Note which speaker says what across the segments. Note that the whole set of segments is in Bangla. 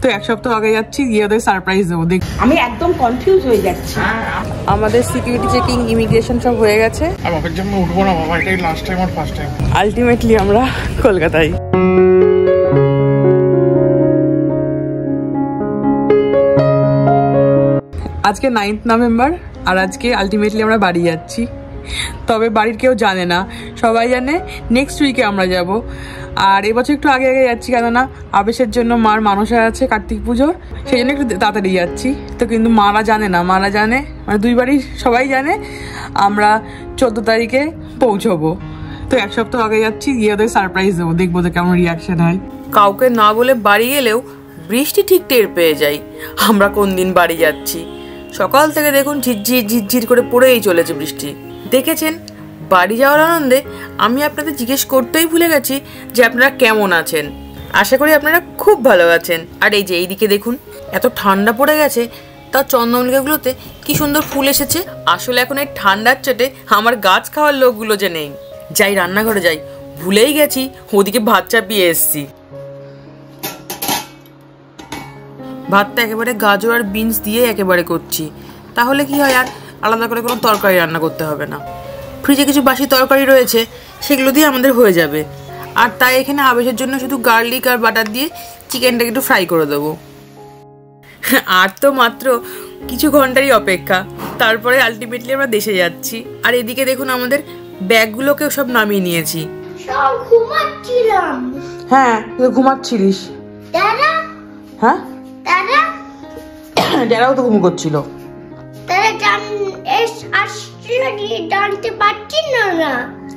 Speaker 1: তো এক সপ্তাহ আগে যাচ্ছি, গিয়ে ওদের সারপ্রাইজ দেবো। দেখ
Speaker 2: আমি একদম কনফিউজ হয়ে যাচ্ছি।
Speaker 1: আমাদের সিকিউরিটি চেকিং, ইমিগ্রেশন সব হয়ে গেছে।
Speaker 3: আর বাপের জন্য উঠবো না বাবা, এটাই লাস্ট টাইম আর ফার্স্ট টাইম।
Speaker 1: আলটিমেটলি আমরা কলকাতায়। আজকে 9 নভেম্বর, আর আজকে আলটিমেটলি আমরা বাড়ি যাচ্ছি। তবে বাড়ির কেউ জানে না, সবাই জানে নেক্সট উইকে আমরা যাব। আর এবছর একটু আগে আগে যাচ্ছি, কেননা আবেশের জন্য মার মানসা আছে কার্তিক পুজোর, সেই জন্য একটু তাড়াতাড়ি যাচ্ছি। তো কিন্তু মারা জানে না, মারা জানে মানে দুই বাড়ির সবাই জানে আমরা 14 তারিখে পৌঁছবো। তো এক সপ্তাহ আগে যাচ্ছি, গিয়ে ওদের সারপ্রাইজ দেবো, দেখবো তো কেমন রিয়াকশন হয়। কাউকে না বলে বাড়ি গেলেও বৃষ্টি ঠিক টের পেয়ে যাই আমরা কোন দিন বাড়ি যাচ্ছি। সকাল থেকে দেখুন ঝিরঝির ঝিরঝির করে পড়েই চলেছে বৃষ্টি। দেখেছেন, বাড়ি যাওয়ার আনন্দে আমি আপনাদের জিজ্ঞেস করতেই ভুলে গেছি যে আপনারা কেমন আছেন। আশা করি আপনারা খুব ভালো আছেন। আর এই যে এইদিকে দেখুন, এত ঠান্ডা পড়ে গেছে, তা চন্দনমল্লিকাগুলোতে কি সুন্দর ফুল এসেছে। আসলে এখন এই ঠান্ডার চোটে আমার গাছ খাওয়ার লোকগুলো যে নেই। যাই রান্নাঘরে যাই, ভুলেই গেছি ওদিকে ভাত চাপিয়ে এসছি। ভাতটা একেবারে গাজর আর বিনস দিয়ে একেবারে করছি, তাহলে কি হয় আর আলাদা করে কোনো তরকারি রান্না করতে হবে না। ফ্রিজে কিছু বাসি তরকারি রয়েছে, সেগুলো দিয়ে আমাদের হয়ে যাবে। আর তাই এখানে আবেশের জন্য শুধু গার্লিক আর বাটার দিয়ে চিকেনটাকে একটু ফ্রাই করে দেবো। আর তো মাত্র কিছু ঘন্টারই অপেক্ষা, তারপরে আলটিমেটলি আমরা দেশে যাচ্ছি। আর এদিকে দেখুন আমাদের ব্যাগগুলোকেও সব নামিয়ে নিয়েছি। হ্যাঁ, তুই ঘুমাচ্ছিলিস? হ্যাঁ, ডেরাও তো ঘুম করছিল।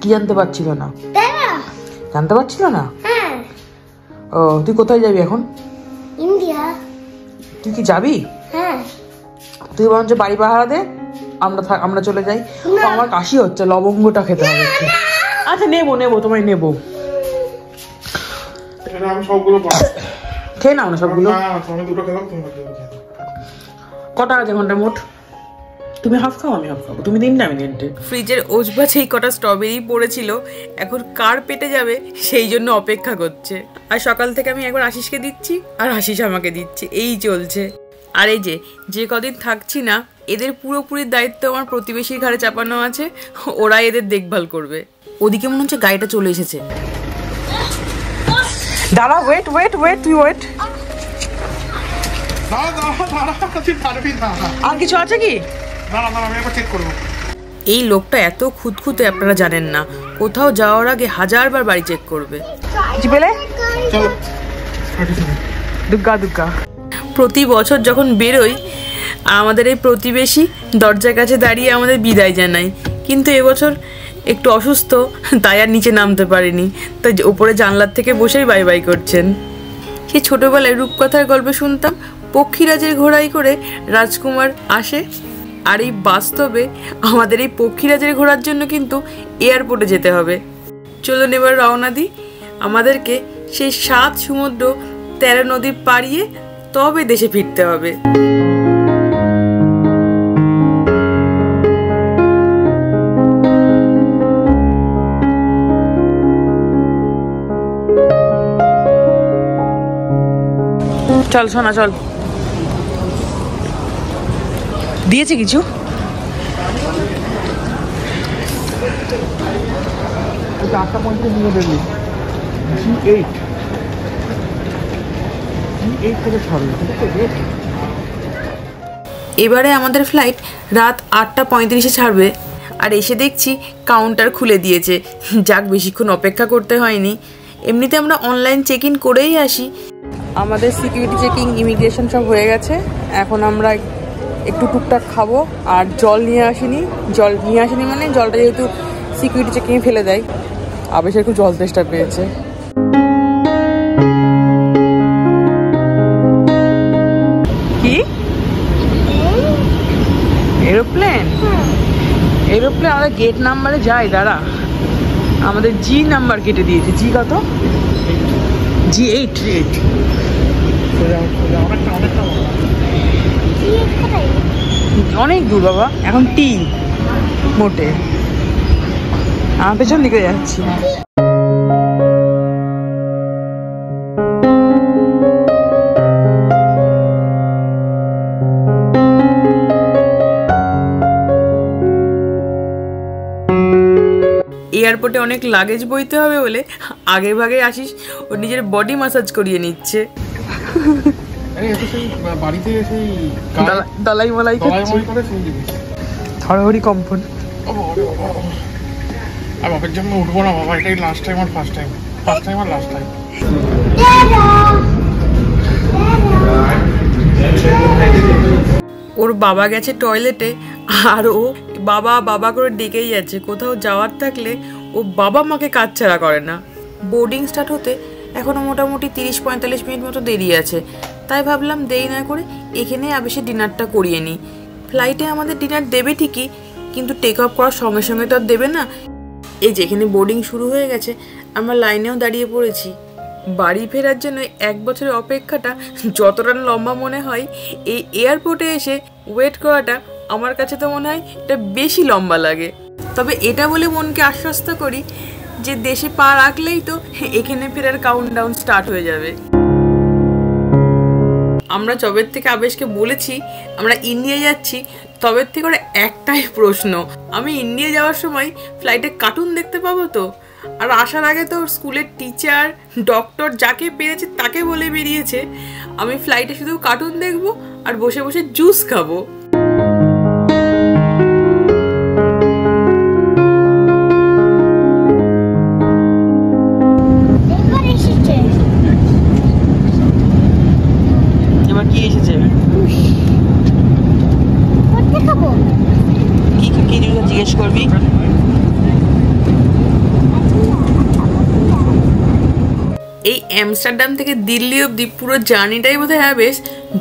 Speaker 1: কি জানতে পারছিল না? জানতে পারছিল না? ও, তুই কোথায় যাবি এখন? ইন্ডিয়া। তুই কি যাবি? হ্যাঁ। তুই বরঞ্চ বাড়ি পাহারা দে, আমরা চলে যাই। আমার কাশি হচ্ছে, লবঙ্গটা খেতে হবে। আচ্ছা নেবো, তোমায় নেবো। খেয়ে নাও না সবগুলো। কটা আছে ঘন্টা মোট? তুমি হাফ খাও, আমি হাফ খাবো। তুমি দিন না, আমি তিনটে। ফ্রিজের ওজবাছেই কটা স্ট্রবেরি পড়েছিল, এখন কার পেটে যাবে সেই জন্য অপেক্ষা করছে। আর সকাল থেকে আমি একবার আশিসকে দিচ্ছি আর আশিস আমাকে দিচ্ছে, এই চলছে। আর এই যে কদিন থাকছি না, এদের পুরোপুরি দায়িত্ব আমার প্রতিবেশীর ঘাড়ে চাপানো আছে, ওরা এদের দেখভাল করবে। ওদিকে মনে হচ্ছে গাড়িটা চলে এসেছে। দাঁড়া, ওয়েট, তুই ওয়েট। আর কিছু আছে কি? এই লোকটা এত খুঁতখুঁতে আপনারা জানেন না, কোথাও যাওয়ার আগে 1000 বার বাড়ি চেক করবে। দুগ্গা প্রতি বছর যখন বেরোই, আমাদের এই প্রতিবেশী দরজার কাছে দাঁড়িয়ে আমাদের বিদায় জানাই। কিন্তু এবছর একটু অসুস্থ, তাই আর নিচে নামতে পারিনি, তাই ওপরে জানলার থেকে বসেই বাই বাই করছেন। সেই ছোটবেলায় রূপকথার গল্পে শুনতাম, পক্ষীরাজের ঘোড়ায় করে রাজকুমার আসে। আর এই বাস্তবে আমাদের এই পক্ষীরাজের ঘোড়ার জন্য কিন্তু এয়ারপোর্টে যেতে হবে। চলুন এবার রওনা দিই। আমাদেরকে সেই 7 সমুদ্র 13 নদী পাড়িয়ে তবে দেশে ফিরতে হবে। চল সোনা, চল। দিয়েছে কিছু? এবারে আমাদের ফ্লাইট রাত 8:35-এ ছাড়বে। আর এসে দেখছি কাউন্টার খুলে দিয়েছে। যাক, বেশিক্ষণ অপেক্ষা করতে হয়নি। এমনিতে আমরা অনলাইন চেক ইন করেই আসি। আমাদের সিকিউরিটি চেকিং, ইমিগ্রেশন সব হয়ে গেছে। এখন আমরা একটু টুকটাক খাবো। আর জল নিয়ে আসিনি মানে জলটা যেহেতু সিকিউরিটি চেকিং ফেলে দেয়, আবেশের খুব জল তেষ্টা পেয়েছে। কি এরোপ্লেন? আমাদের গেট নাম্বারে যায়, দাঁড়া। আমাদের জি নাম্বার কেটে দিয়েছে। জি কত? G8। অনেক দূর বাবা, এখন টি মোটে। আমার পেছন দিকে যাচ্ছি। এয়ারপোর্টে অনেক লাগেজ বইতে হবে বলে আগে ভাগে আসিস ও নিজের বডি ম্যাসাজ করিয়ে নিচ্ছে। দালাই মালাই হড়হড়ি কম্পন।
Speaker 3: বাবার জন্য উঠবো না বাবা, এটাই লাস্ট টাইম আর ফার্স্ট টাইম, ফার্স্ট টাইম আর লাস্ট টাইম।
Speaker 1: ওর বাবা গেছে টয়লেটে আর ও বাবা বাবা করে ডেকেই যাচ্ছে। কোথাও যাওয়ার থাকলে ও বাবা মাকে কাজ ছাড়া করে না। বোর্ডিং স্টার্ট হতে এখনও মোটামুটি 30-45 মিনিট মতো দেরি আছে, তাই ভাবলাম দেরি না করে এখানে আবেশে ডিনারটা করিয়ে নিই। ফ্লাইটে আমাদের ডিনার দেবে ঠিকই, কিন্তু টেক অফ করার সঙ্গে সঙ্গে তো আর দেবে না। এই যেখানে বোর্ডিং শুরু হয়ে গেছে আমরা লাইনেও দাঁড়িয়ে পড়েছি। বাড়ি ফেরার জন্য 1 বছরের অপেক্ষাটা যতটা লম্বা মনে হয়, এই এয়ারপোর্টে এসে ওয়েট করাটা আমার কাছে তো মনে হয় এটা বেশি লম্বা লাগে। তবে এটা বলে মনকে আশ্বস্ত করি যে দেশে পা রাখলেই তো এখানে ফেরার কাউন্টডাউন স্টার্ট হয়ে যাবে। আমরা যবের থেকে আবেশকে বলেছি আমরা ইন্ডিয়া যাচ্ছি, তবের থেকে ওরা একটাই প্রশ্ন, আমি ইন্ডিয়া যাওয়ার সময় ফ্লাইটে কার্টুন দেখতে পাবো তো? আর আসার আগে তো স্কুলের টিচার ডক্টর যাকে পেরেছে তাকে বলে বেরিয়েছে আমি ফ্লাইটে শুধু কার্টুন দেখবো আর বসে বসে জুস খাবো। এবার কি এসেছে? কি জিজ্ঞেস করবি? এই আমস্টারডাম থেকে দিল্লি অবধি পুরো জার্নিটাই বোধহয় আবেশ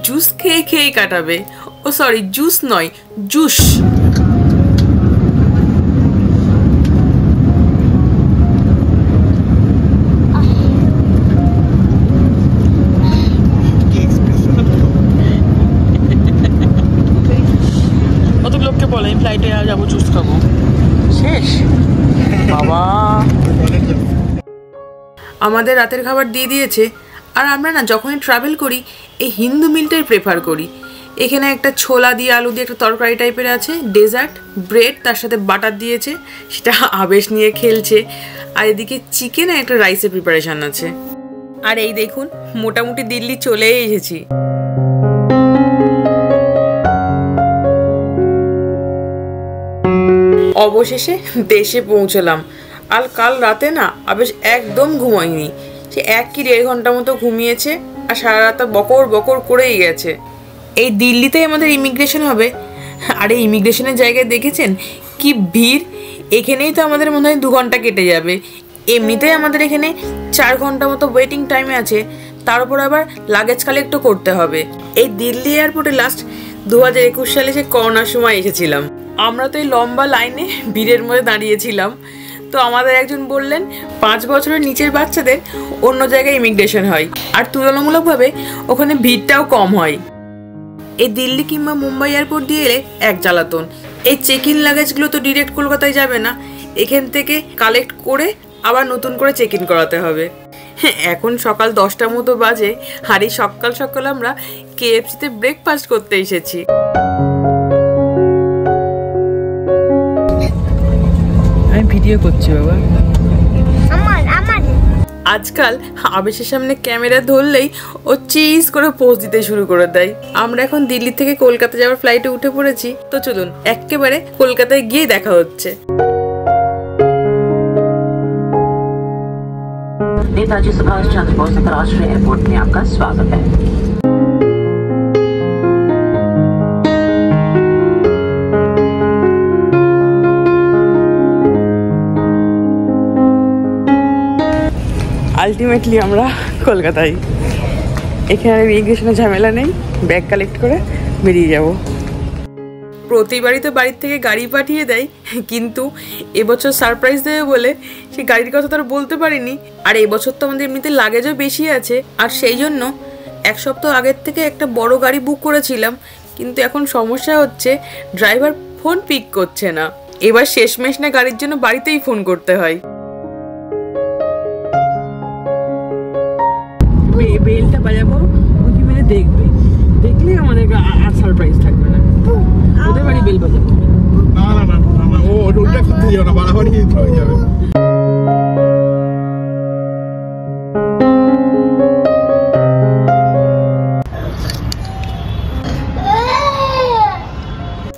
Speaker 1: জুস খেয়ে খেয়েই কাটাবে। ও সরি, জুস নয়, জুস। কত লোককে বলে আমি ফ্লাইটে যাবো জুস খাবো, শেষ বাবা। আমাদের রাতের খাবার দিয়ে দিয়েছে, আর আমরা না যখনই ট্রাভেল করি এই হিন্দু মিলটাই প্রেফার করি। এখানে একটা ছোলা দিয়ে আলু দিয়ে একটা তরকারি টাইপের আছে, ডেজার্ট, ব্রেড, তার সাথে বাটার দিয়েছে, সেটা আবেশ নিয়ে খেলছে। আর এদিকে চিকেন আর একটা রাইসের প্রিপারেশন আছে। আর এই দেখুন মোটামুটি দিল্লি চলেই এসেছি। অবশেষে দেশে পৌঁছলাম। আর কাল রাতে না আবেশ একদম ঘুমায়নি, সে 1 কি 1.5 ঘন্টা মতো ঘুমিয়েছে আর সারা রাত বকর বকর করেই গেছে। এই দিল্লিতেই আমাদের ইমিগ্রেশন হবে, আর এই ইমিগ্রেশনের জায়গায় দেখেছেন কি ভিড়। এখানেই তো আমাদের মনে হয় 2 ঘন্টা কেটে যাবে। এমনিতেই আমাদের এখানে 4 ঘন্টা মতো ওয়েটিং টাইমে আছে, তার উপর আবার লাগেজ কালেক্টও করতে হবে। এই দিল্লি এয়ারপোর্টে লাস্ট 2021 সালে সে করোনার সময় এসেছিলাম। আমরা তো এই লম্বা লাইনে ভিড়ের মধ্যে দাঁড়িয়েছিলাম। তো আমাদের একজন বললেন 5 বছরের নিচের বাচ্চাদের অন্য জায়গায় ইমিগ্রেশন হয়, আর তুলনামূলকভাবে ওখানে ভিড়টাও কম হয়। এই দিল্লি কিংবা মুম্বাই এয়ারপোর্ট দিয়ে এলে এক জ্বালাতন। এই চেক ইন লাগেজগুলো তো ডিরেক্ট কলকাতায় যাবে না, এখান থেকে কালেক্ট করে আবার নতুন করে চেক ইন করাতে হবে। এখন সকাল 10টা মতো বাজে, আর এই সকাল সকাল আমরা KFC-তে ব্রেকফাস্ট করতে এসেছি। আমি ভিডিও করছি বাবা। আজকাল আবেশের সামনে ক্যামেরা ধরলেই ও চিজ করে পোজ দিতে শুরু করে দেয়। আমরা এখন দিল্লি থেকে কলকাতা যাওয়ার ফ্লাইটে উঠে পড়েছি। তো চলুন একেবারে কলকাতায় গিয়ে দেখা হচ্ছে। नेताजी सुभाष चंद्र बोस अंतर्राष्ट्रीय एयरपोर्ट में आपका स्वागत है। আলটিমেটলি আমরা কলকাতায়। এখানে ইমিগ্রেশনের ঝামেলা নেই, ব্যাগ কালেক্ট করে বেরিয়ে যাব। প্রতিবারই তো বাড়ির থেকে গাড়ি পাঠিয়ে দেয়, কিন্তু এবছর সারপ্রাইজ দেবে বলে সেই গাড়ির কথা তো আর বলতে পারিনি। আর এবছর তো আমাদের এমনিতে লাগেজও বেশি আছে, আর সেই জন্য 1 সপ্তাহ আগের থেকে একটা বড় গাড়ি বুক করেছিলাম। কিন্তু এখন সমস্যা হচ্ছে ড্রাইভার ফোন পিক করছে না। এবার শেষমেশ না গাড়ির জন্য বাড়িতেই ফোন করতে হয়। বেলটা বাজাবো, উঁকি মেরে দেখবে, দেখলে আমাদের আর সারপ্রাইজ থাকবে না। ওদের বাড়ি বেল বাজাবো।
Speaker 3: না না না না, ও ওটা করতে যাও না, বাড়াবাড়ি হয়ে যাবে।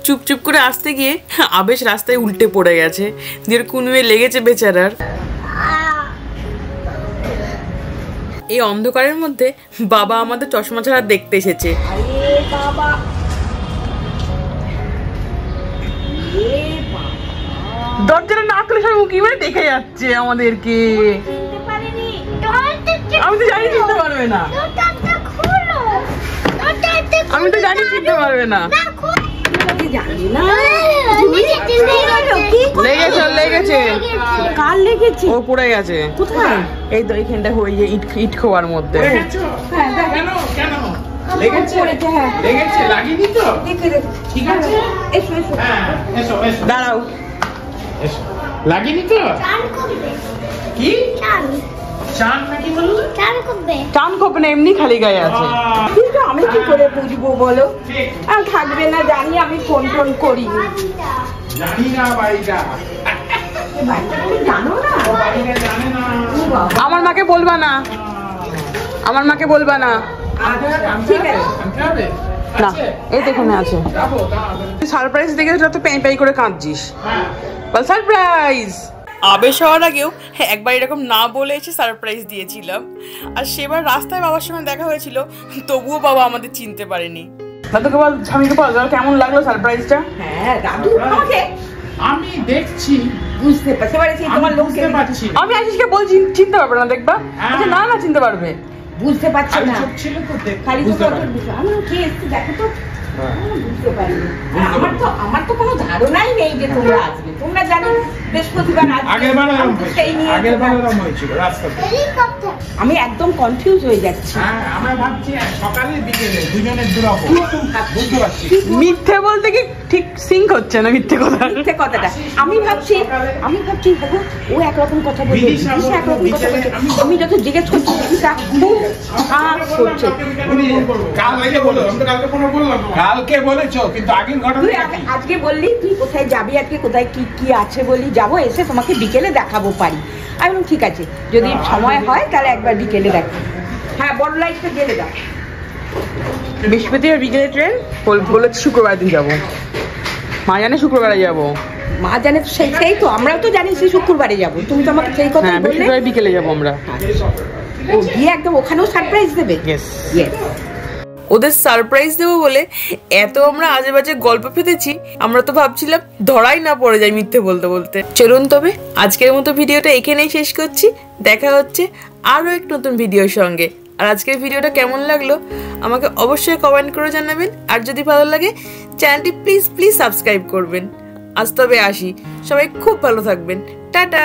Speaker 1: চুপ চুপ করে আসতে গিয়ে আবেশ রাস্তায় উল্টে পড়ে গেছে, দিয়ে কুনুয়ে লেগেছে বেচারার। এই অন্ধকারের মধ্যে বাবা আমাদের চশমা ছাড়া দেখতে এসেছে। দরজাটা না খুলে সব উকি মেরে দেখে যাচ্ছে আমাদেরকে। আমি তো জানি চিনতে পারবে না, আমি তো জানি চিনতে পারবে না। লেগেছে লেগেছে,
Speaker 2: কার লেগেছে?
Speaker 1: ও পড়ে গেছে।
Speaker 2: কোথায়?
Speaker 1: এই তো এইখানটা হয়ে ইট খোয়ার মধ্যে। দাঁড়াও,
Speaker 3: লাগেনি তো? কি চান নাকি বললো?
Speaker 1: টান খোপে না, এমনি খালি গায়ে আছে।
Speaker 2: কিন্তু আমি কি করে বুঝবো বলো? আর থাকবে না জানি, আমি ফোন টোন করিনি।
Speaker 3: জানি না বাড়িটা,
Speaker 2: জানো না?
Speaker 3: জানে না।
Speaker 1: আমার মাকে বলবা না, আমার মাকে বলবা না।
Speaker 2: ঠিক আছে,
Speaker 1: না এই তো এখানে আছে। সারপ্রাইজ দেখে তো পেঁই পেঁই করে কাঁদছিস। বল সারপ্রাইজ। আবেশ হওয়ার আগেও একবার এরকম না বলে এসে সারপ্রাইজ দিয়েছিলাম, আর সেবার রাস্তায় বাবার সঙ্গে দেখা হয়েছিল, তবুও বাবা আমাদের চিনতে পারেনি। দাদুকে বল, স্বামীকে বল কেমন লাগলো সারপ্রাইজটা।
Speaker 2: হ্যাঁ দাদু আমাকে
Speaker 3: আমি দেখছি,
Speaker 2: বুঝতে পারছি তোমার লোককে
Speaker 3: পাচ্ছি।
Speaker 1: আমি আশিসকে বলছি চিনতে পারবে না, দেখবা না না চিনতে পারবে।
Speaker 2: বুঝতে পারছি না,
Speaker 3: ছিল তো
Speaker 2: খালি তো আমি কে একটু দেখো তো, বুঝতে পারিনি। আমার তো কোনো ধারণাই নেই যে তোমরা আসবে। তোমরা জানো বৃহস্পতিবার
Speaker 3: আগেরবার হয়েছিল রাস্তাতে।
Speaker 2: আমি একদম কনফিউজ হয়ে যাচ্ছি।
Speaker 3: হ্যাঁ আমরা ভাবছি সকালে বিকেলে দুজনের দুরকম, বুঝতে পারছি।
Speaker 1: মিথ্যে বলতে কি ঠিক সিঙ্ক হচ্ছে না মিথ্যে কথা,
Speaker 2: মিথ্যে কথাটা। আমি ভাবছি দেখো ও একরকম কথা বলছে, একরকম কথা বলছে। আমি যত জিজ্ঞেস করছি দিশা করছে।
Speaker 3: কালকে বলেছো, কিন্তু আগের ঘটনা
Speaker 2: আজকে বললি তুই কোথায় যাবি, আজকে কোথায় কি কি আছে বলি, যাবো এসে তোমাকে বিকেলে দেখাবো পারি। আমি বললাম ঠিক আছে, যদি সময় হয় তাহলে একবার বিকেলে দেখো। হ্যাঁ বড় লাইটটা গেলে দাও।
Speaker 1: বৃহস্পতিবার বিকেলে ট্রেন, বলেছি শুক্রবার দিন যাবো। মা জানে শুক্রবারে যাবো।
Speaker 2: মা জানে তো, সেই তো আমরাও তো জানি সেই শুক্রবারে যাবো। তুমি তো আমাকে সেই কথা বললে।
Speaker 1: বৃহস্পতিবার বিকেলে যাবো আমরা।
Speaker 2: ও গিয়ে একদম ওখানেও সারপ্রাইজ দেবে।
Speaker 1: ওদের সারপ্রাইজ দেবো বলে এত আমরা আজে বাজে গল্প ফেতেছি, আমরা তো ভাবছিলাম ধরাই না পড়ে যায় মিথ্যে বলতে বলতে। চলুন তবে আজকের মতো ভিডিওটা এখানেই শেষ করছি। দেখা হচ্ছে আরও এক নতুন ভিডিওর সঙ্গে। আর আজকের ভিডিওটা কেমন লাগলো আমাকে অবশ্যই কমেন্ট করে জানাবেন। আর যদি ভালো লাগে চ্যানেলটি প্লিজ সাবস্ক্রাইব করবেন। আজ তবে আসি, সবাই খুব ভালো থাকবেন, টাটা।